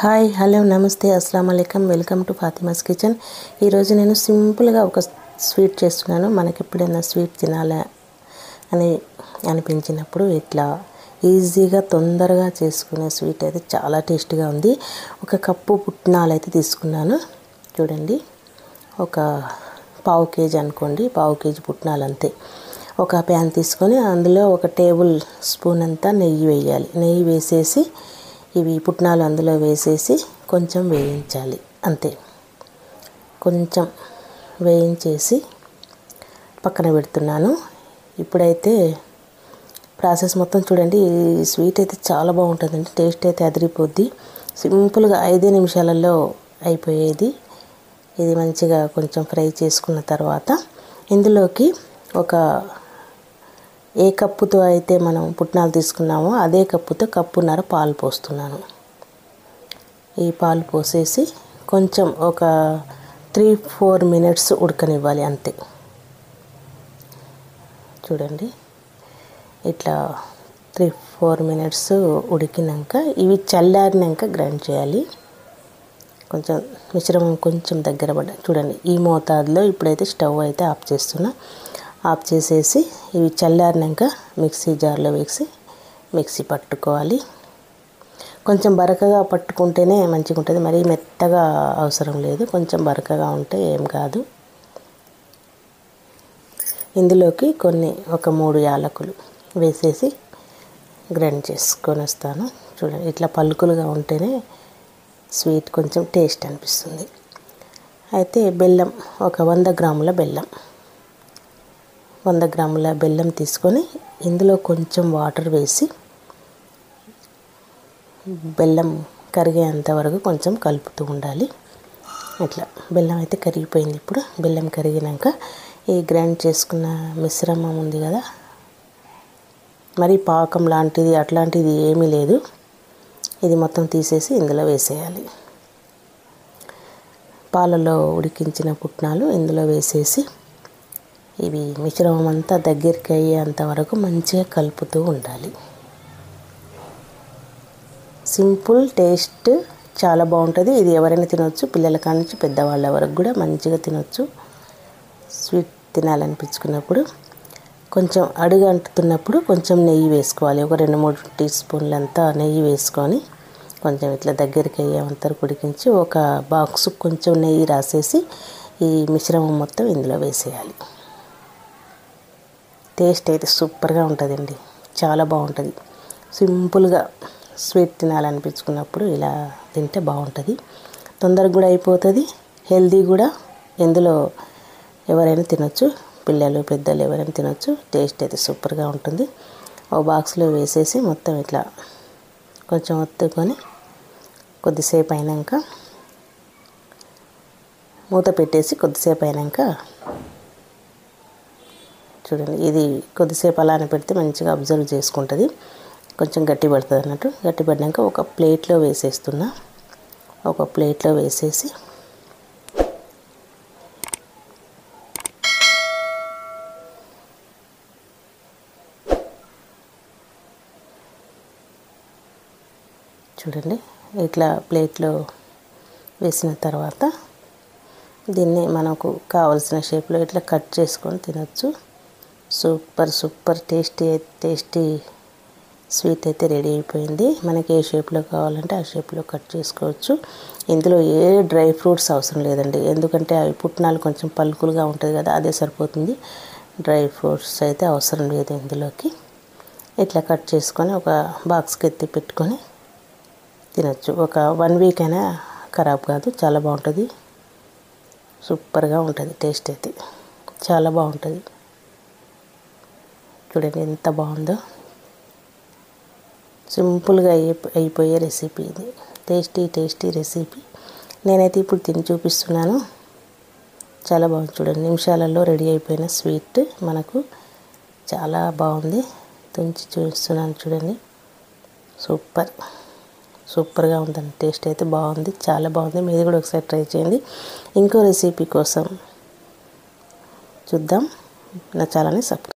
Hi hello నమస్తే అస్సలాము అలైకుం welcome to Fatima's kitchen. ఈరోజు నేను సింపుల్గా ఒక స్వీట్ చేస్తున్నాను. మనకి ఎప్పుడైనా స్వీట్ తినాలి అని అనిపించినప్పుడు ఇట్లా ఈజీగా తొందరగా చేసుకునే స్వీట్ అయితే చాలా టేస్టీగా ఉంది. ఒక కప్పు పుట్నాలు అయితే తీసుకున్నాను. చూడండి, ఒక పావు కేజీ అనుకోండి, పావు కేజీ పుట్నాలు అంతే. ఒక ప్యాన్ తీసుకొని అందులో ఒక టేబుల్ స్పూన్ అంతా నెయ్యి వేయాలి. నెయ్యి వేసేసి ఇవి పుట్నాలు అందులో వేసేసి కొంచెం వేయించాలి అంతే. కొంచెం వేయించేసి పక్కన పెడుతున్నాను. ఇప్పుడైతే ప్రాసెస్ మొత్తం చూడండి. ఈ స్వీట్ అయితే చాలా బాగుంటుందండి. టేస్ట్ అయితే అదిరిపోద్ది. సింపుల్గా 5 నిమిషాలలో అయిపోయేది. ఇది మంచిగా కొంచెం ఫ్రై చేసుకున్న తర్వాత ఇందులోకి ఒక ఏ కప్పుతో అయితే మనం పుట్నాలు తీసుకున్నామో అదే కప్పుతో కప్పున్నర పాలు పోస్తున్నాను. ఈ పాలు పోసేసి కొంచెం ఒక 3-4 మినిట్స్ ఉడకనివ్వాలి అంతే. చూడండి, ఇట్లా 3-4 మినిట్స్ ఉడికినాక ఇవి చల్లారినాక గ్రైండ్ చేయాలి. కొంచెం మిశ్రమం కొంచెం దగ్గర పడ్డా చూడండి. ఈ మోతాదులో ఇప్పుడైతే స్టవ్ అయితే ఆఫ్ చేస్తున్నా. ఆఫ్ చేసేసి ఇవి చల్లారినాక మిక్సీ జార్లో వేసి మిక్సీ పట్టుకోవాలి. కొంచెం బరకగా పట్టుకుంటేనే మంచిగా ఉంటుంది. మరీ మెత్తగా అవసరం లేదు, కొంచెం బరకగా ఉంటే ఏం కాదు. ఇందులోకి ఒక 3 యాలకులు వేసేసి గ్రైండ్ చేసుకొని వస్తాను. చూడండి, ఇట్లా పలుకులుగా ఉంటేనే స్వీట్ కొంచెం టేస్ట్ అనిపిస్తుంది. అయితే బెల్లం, ఒక 100 గ్రాముల బెల్లం, 100 గ్రాముల బెల్లం తీసుకొని ఇందులో కొంచెం వాటర్ వేసి బెల్లం కరిగేంత వరకు కొంచెం కలుపుతూ ఉండాలి. ఇట్లా బెల్లం అయితే కరిగిపోయింది. ఇప్పుడు బెల్లం కరిగినాక ఈ గ్రైండ్ చేసుకున్న మిశ్రమం ఉంది కదా, మరి పాకం లాంటిది అట్లాంటిది ఏమీ లేదు. ఇది మొత్తం తీసేసి ఇందులో వేసేయాలి. పాలలో ఉడికించిన పుట్నాలు ఇందులో వేసేసి ఇవి మిశ్రమం అంతా దగ్గరికి అయ్యేంత వరకు మంచిగా కలుపుతూ ఉండాలి. సింపుల్, టేస్ట్ చాలా బాగుంటుంది. ఇది ఎవరైనా తినొచ్చు, పిల్లల కాడ నుంచి పెద్దవాళ్ళ వరకు కూడా మంచిగా తినొచ్చు. స్వీట్ తినాలనిపించుకున్నప్పుడు కొంచెం అడుగు అంటుతున్నప్పుడు కొంచెం నెయ్యి వేసుకోవాలి. ఒక 2-3 టీ స్పూన్లంతా నెయ్యి వేసుకొని కొంచెం ఇట్లా దగ్గరికి అయ్యేంత వరకు ఉడికించి ఒక బాక్స్ కొంచెం నెయ్యి రాసేసి ఈ మిశ్రమం మొత్తం ఇందులో వేసేయాలి. టేస్ట్ అయితే సూపర్గా ఉంటుందండి, చాలా బాగుంటుంది. సింపుల్గా స్వీట్ తినాలనిపించుకున్నప్పుడు ఇలా తింటే బాగుంటుంది. తొందరగా కూడా అయిపోతుంది, హెల్దీ కూడా. ఇందులో ఎవరైనా తినొచ్చు, పిల్లలు పెద్దలు ఎవరైనా తినొచ్చు. టేస్ట్ అయితే సూపర్గా ఉంటుంది. ఓ బాక్స్లో వేసేసి మొత్తం ఇట్లా కొంచెం ఒత్తుకొని కొద్దిసేపు అయినాక మూత పెట్టేసి కొద్దిసేపు అయినాక చూడండి, ఇది కొద్దిసేపు అలానే పెడితే మంచిగా అబ్జర్వ్ చేసుకుంటుంది. కొంచెం గట్టి పడుతుంది అన్నట్టు. గట్టి పడినాక ఒక ప్లేట్లో వేసేస్తున్నా. ఒక ప్లేట్లో వేసేసి చూడండి, ఇట్లా ప్లేట్లో వేసిన తర్వాత దీన్ని మనకు కావలసిన షేప్లో ఇట్లా కట్ చేసుకొని తినొచ్చు. సూపర్ టేస్టీ స్వీట్ అయితే రెడీ అయిపోయింది. మనకి ఏ షేప్లో కావాలంటే ఆ షేప్లో కట్ చేసుకోవచ్చు. ఇందులో ఏ డ్రై ఫ్రూట్స్ అవసరం లేదండి, ఎందుకంటే అవి పుట్నాలు కొంచెం పలుకులుగా ఉంటుంది కదా, అదే సరిపోతుంది. డ్రై ఫ్రూట్స్ అయితే అవసరం లేదు ఇందులోకి. ఇట్లా కట్ చేసుకొని ఒక బాక్స్కి ఎత్తి పెట్టుకొని తినొచ్చు. ఒక 1 వీక్ అయినా ఖరాబ్ కాదు, చాలా బాగుంటుంది. సూపర్గా ఉంటుంది. టేస్ట్ అయితే చాలా బాగుంటుంది. చూడండి ఎంత బాగుందో. సింపుల్గా అయిపోయే రెసిపీ ఇది. Tasty recipe. నేనైతే ఇప్పుడు తిని చూపిస్తున్నాను. చాలా బాగుంది. చూడండి, నిమిషాలలో రెడీ అయిపోయిన స్వీట్ మనకు చాలా బాగుంది. తుంచి చూపిస్తున్నాను చూడండి. సూపర్గా ఉందండి. టేస్ట్ అయితే బాగుంది, చాలా బాగుంది. మీరు కూడా ఒకసారి ట్రై చేయండి. ఇంకో రెసిపీ కోసం చూద్దాం. నా ఛానల్ని సబ్స్క్రైబ్